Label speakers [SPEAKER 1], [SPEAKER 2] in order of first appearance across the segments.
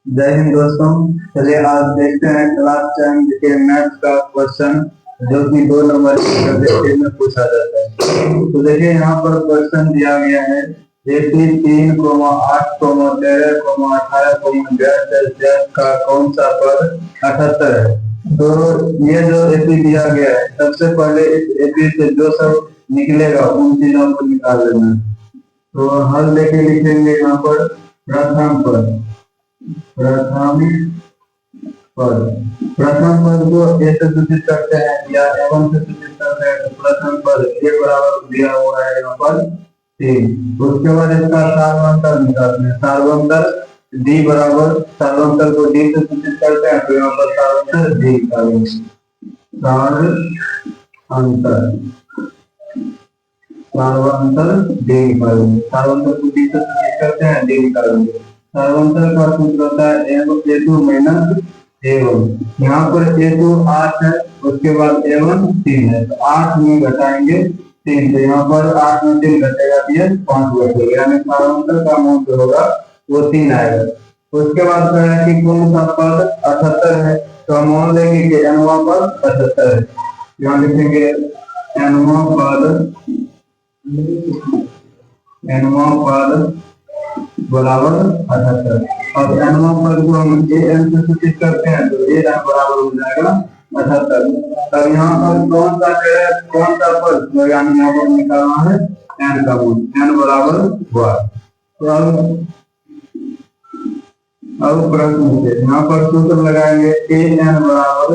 [SPEAKER 1] जय हिंद दोस्तों। चलिए आज देखते हैं क्लास 10 के मैथ्स का क्वेश्चन जो कि 2 नंबर के सब्जेक्ट में पूछा जाता है। तो देखिए यहाँ पर क्वेश्चन दिया गया है एपी 3,8,13,18,20 का कौन सा पद 78 है। तो ये जो एपी दिया गया है सबसे पहले इस एपी से जो सब निकलेगा उन चीजों को निकाल लेना है। तो हल लेके लिखेंगे यहाँ पर प्रथम पद प्रथम पद को ए से सूचित करते हैं या एवं से सूचित करते हैं। तो प्रथम पद ए बराबर दिया हुआ है यहाँ पर 3। उसके बाद इसका सार्वंतर निकालते हैं। सार्वंतर डी बराबर सार्वंतर को डी से सूचित करते हैं तो यहाँ पर सार्वंतर डी निकालेंगे। सार्वंतर डी निकालेंगे। सार्वंतर को डी से सूचित करते हैं डी निकालेंगे। सार्वंतर का सूत्र होता है a2 माइनस a1। यहाँ पर a2 8 है, उसके बाद a1 3 है, तो 8 में घटाएंगे 3, तो यहाँ पर 8 में 3 घटेगा तो ये 5 घटेगा, यानी सार्वंतर का मान जो होगा वो 3 आएगा। उसके बाद कह रहा है कि कौन सा पद 78 है, तो हम मान लेंगे कि nवां पद 78 है। यहाँ लिखेंगे nवां पद बराबर 78। और nवां पद को हम an से सूचित करते हैं तो an बराबर हो जाएगा 78। तब यहाँ पर कौन सा पद तो यानी यहाँ पर निकालना है n का मान, n बराबर हुआ। तो अब प्रश्न से यहाँ पर सूत्र लगाएंगे an बराबर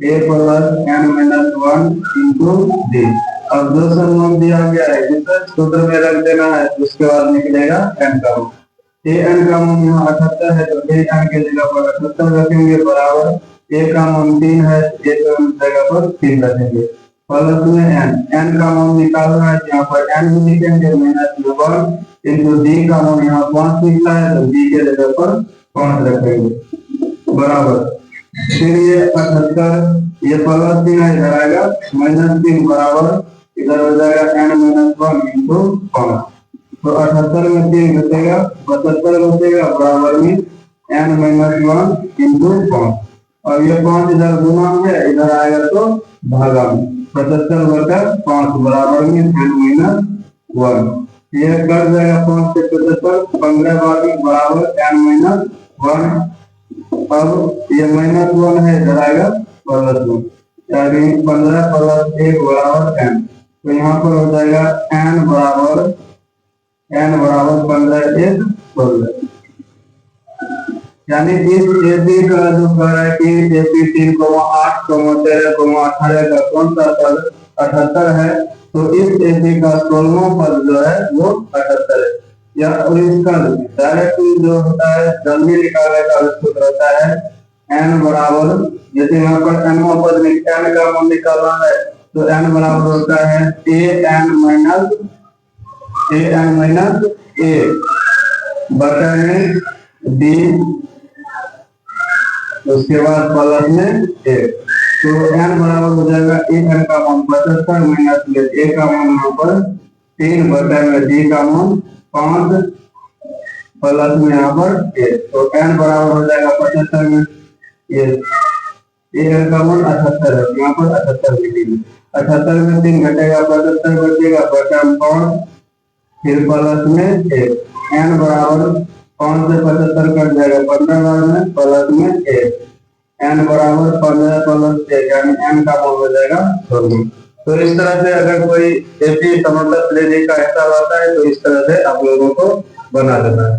[SPEAKER 1] a plus n minus 1 into D. अब जो सम्मान दिया गया है जिसे सूत्र में रख देना है, उसके बाद निकलेगा n का मान। an का मान यहाँ 78 है तो an के जगह पर 78 रखेंगे बराबर a का मान 3 है, a का जगह पर 3 रखेंगे प्लस में n का मान निकालना है। यहाँ पर n भी लिखेंगे माइनस 1 इंटू d का मान यहाँ 5 लिखा है तो d के जगह पर 5 रखेंगे बराबर। फिर ये 78 ये प्लस 3 इधर आएगा माइनस 3 बराबर इधर हो जाएगा n माइनस 1 इंटू 5। तो 78 में 3 घटेगा 75 बचेगा बराबर में n माइनस 1 इंटू 5। और ये 5 इधर गुना है, इधर आएगा तो भागा में 75 बटा 5 बराबर में n माइनस 1। ये कट जाएगा 5 से 75 15 बाकी बराबर n माइनस 1। अब ये माइनस 1 है, इधर आएगा प्लस 1, यानी 15 प्लस 1 बराबर n। तो यहाँ पर हो जाएगा n बराबर 15 1 16। यानी इस एपी का जो कह रहा है कि एपी 3,8,13,18 का कौन सा पद 78 है, तो इस एपी का 16वां पद जो है वो 78 है। या इसका डायरेक्ट जो होता है जल्दी निकालने का सूत्र होता है n बराबर, जैसे यहाँ पर nवां पद में n का मान निकालना है तो n बराबर होता है an माइनस a बटा में d, उसके बाद प्लस में a। तो n बराबर हो जाएगा an का मान 75 माइनस a का मान यहाँ पर 3 बटा में d का मान 5 प्लस में यहाँ पर a। तो n बराबर हो जाएगा 75 में ये का मान 78 है, यहाँ पर 78 लिखेंगे। 78 में 3 घटेगा 75 बचेगा बटा 5 फिर प्लस में a। n बराबर 5 से 75 कट जाएगा 15 बार में प्लस में a। n बराबर 15 प्लस 1 यानी n का मान हो जाएगा 16। तो इस तरह से अगर कोई एपी समतल लेने का हिसाब आता है तो इस तरह से आप लोगों को बना देना है।